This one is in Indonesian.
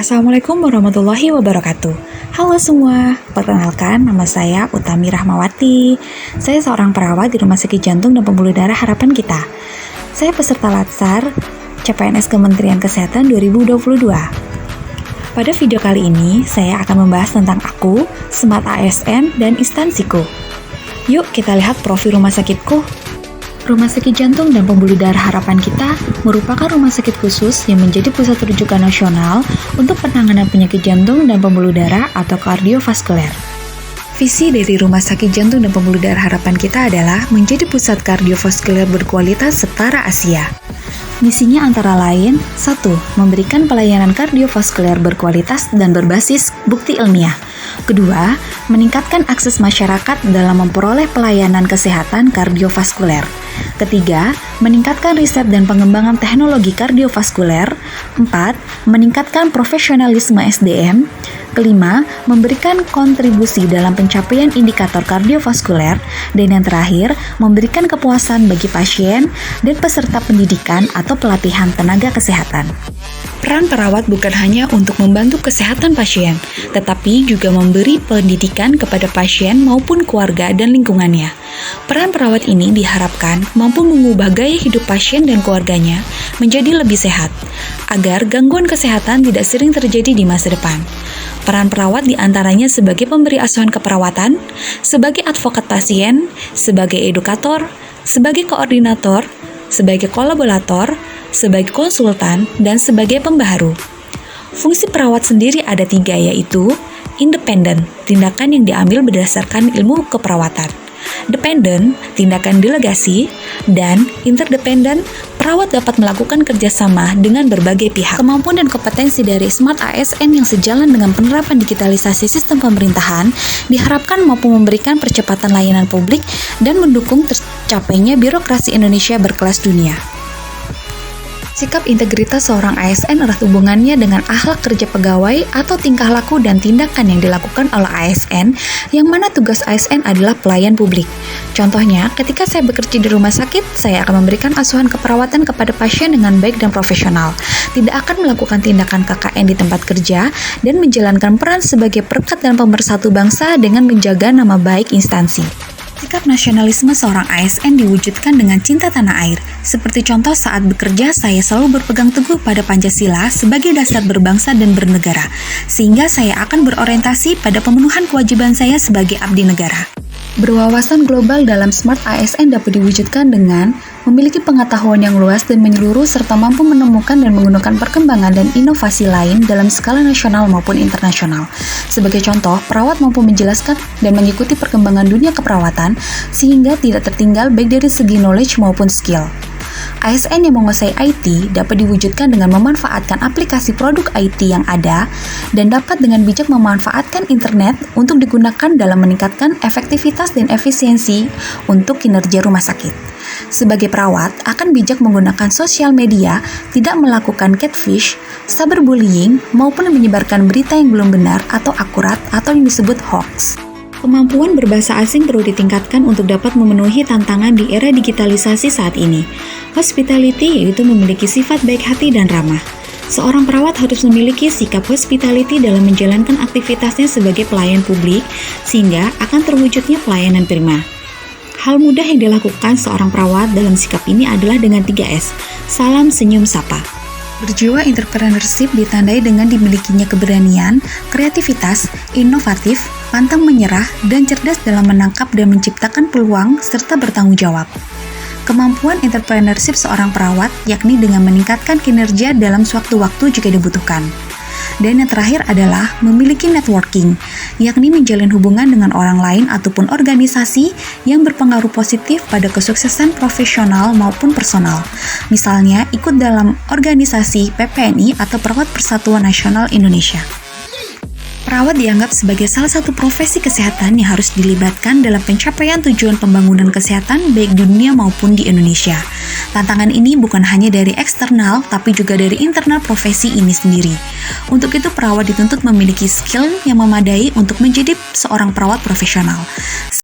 Assalamualaikum warahmatullahi wabarakatuh. Halo semua, perkenalkan nama saya Utami Rahmawati. Saya seorang perawat di Rumah Sakit Jantung dan Pembuluh Darah Harapan Kita. Saya peserta Latsar CPNS Kementerian Kesehatan 2022. Pada video kali ini, saya akan membahas tentang aku, Smart ASN, dan instansiku. Yuk kita lihat profil rumah sakitku. Rumah Sakit Jantung dan Pembuluh Darah Harapan Kita merupakan rumah sakit khusus yang menjadi pusat rujukan nasional untuk penanganan penyakit jantung dan pembuluh darah atau kardiovaskuler. Visi dari Rumah Sakit Jantung dan Pembuluh Darah Harapan Kita adalah menjadi pusat kardiovaskuler berkualitas setara Asia. Misinya antara lain, 1. Memberikan pelayanan kardiovaskuler berkualitas dan berbasis bukti ilmiah. Kedua, meningkatkan akses masyarakat dalam memperoleh pelayanan kesehatan kardiovaskuler. Ketiga, meningkatkan riset dan pengembangan teknologi kardiovaskuler. 4. Meningkatkan profesionalisme SDM. Kelima, memberikan kontribusi dalam pencapaian indikator kardiovaskuler. Dan yang terakhir, memberikan kepuasan bagi pasien dan peserta pendidikan atau pelatihan tenaga kesehatan. Peran perawat bukan hanya untuk membantu kesehatan pasien, tetapi juga memberi pendidikan kepada pasien maupun keluarga dan lingkungannya. Peran perawat ini diharapkan mampu mengubah gaya hidup pasien dan keluarganya menjadi lebih sehat, agar gangguan kesehatan tidak sering terjadi di masa depan. Peran perawat diantaranya sebagai pemberi asuhan keperawatan, sebagai advokat pasien, sebagai edukator, sebagai koordinator, sebagai kolaborator, sebagai konsultan, dan sebagai pembaharu. Fungsi perawat sendiri ada 3, yaitu independen, tindakan yang diambil berdasarkan ilmu keperawatan; dependent, tindakan delegasi; dan interdependent, perawat dapat melakukan kerjasama dengan berbagai pihak. Kemampuan dan kompetensi dari Smart ASN yang sejalan dengan penerapan digitalisasi sistem pemerintahan diharapkan mampu memberikan percepatan layanan publik dan mendukung tercapainya birokrasi Indonesia berkelas dunia. Sikap integritas seorang ASN erat hubungannya dengan akhlak kerja pegawai atau tingkah laku dan tindakan yang dilakukan oleh ASN, yang mana tugas ASN adalah pelayan publik. Contohnya, ketika saya bekerja di rumah sakit, saya akan memberikan asuhan keperawatan kepada pasien dengan baik dan profesional, tidak akan melakukan tindakan KKN di tempat kerja, dan menjalankan peran sebagai perekat dan pemersatu bangsa dengan menjaga nama baik instansi. Sikap nasionalisme seorang ASN diwujudkan dengan cinta tanah air. Seperti contoh saat bekerja, saya selalu berpegang teguh pada Pancasila sebagai dasar berbangsa dan bernegara, sehingga saya akan berorientasi pada pemenuhan kewajiban saya sebagai abdi negara. Berwawasan global dalam Smart ASN dapat diwujudkan dengan memiliki pengetahuan yang luas dan menyeluruh serta mampu menemukan dan menggunakan perkembangan dan inovasi lain dalam skala nasional maupun internasional. Sebagai contoh, perawat mampu menjelaskan dan mengikuti perkembangan dunia keperawatan sehingga tidak tertinggal baik dari segi knowledge maupun skill. ASN yang menguasai IT dapat diwujudkan dengan memanfaatkan aplikasi produk IT yang ada dan dapat dengan bijak memanfaatkan internet untuk digunakan dalam meningkatkan efektivitas dan efisiensi untuk kinerja rumah sakit. Sebagai perawat, akan bijak menggunakan sosial media, tidak melakukan catfish, cyberbullying, maupun menyebarkan berita yang belum benar atau akurat atau yang disebut hoax. Kemampuan berbahasa asing perlu ditingkatkan untuk dapat memenuhi tantangan di era digitalisasi saat ini. Hospitality yaitu memiliki sifat baik hati dan ramah. Seorang perawat harus memiliki sikap hospitality dalam menjalankan aktivitasnya sebagai pelayan publik, sehingga akan terwujudnya pelayanan prima. Hal mudah yang dilakukan seorang perawat dalam sikap ini adalah dengan 3S, salam, senyum, sapa. Berjiwa entrepreneurship ditandai dengan dimilikinya keberanian, kreativitas, inovatif, pantang menyerah, dan cerdas dalam menangkap dan menciptakan peluang serta bertanggung jawab. Kemampuan entrepreneurship seorang perawat yakni dengan meningkatkan kinerja dalam sewaktu-waktu jika dibutuhkan. Dan yang terakhir adalah memiliki networking, yakni menjalin hubungan dengan orang lain ataupun organisasi yang berpengaruh positif pada kesuksesan profesional maupun personal. Misalnya, ikut dalam organisasi PPNI atau Perawat Persatuan Nasional Indonesia. Perawat dianggap sebagai salah satu profesi kesehatan yang harus dilibatkan dalam pencapaian tujuan pembangunan kesehatan baik di dunia maupun di Indonesia. Tantangan ini bukan hanya dari eksternal, tapi juga dari internal profesi ini sendiri. Untuk itu, perawat dituntut memiliki skill yang memadai untuk menjadi seorang perawat profesional.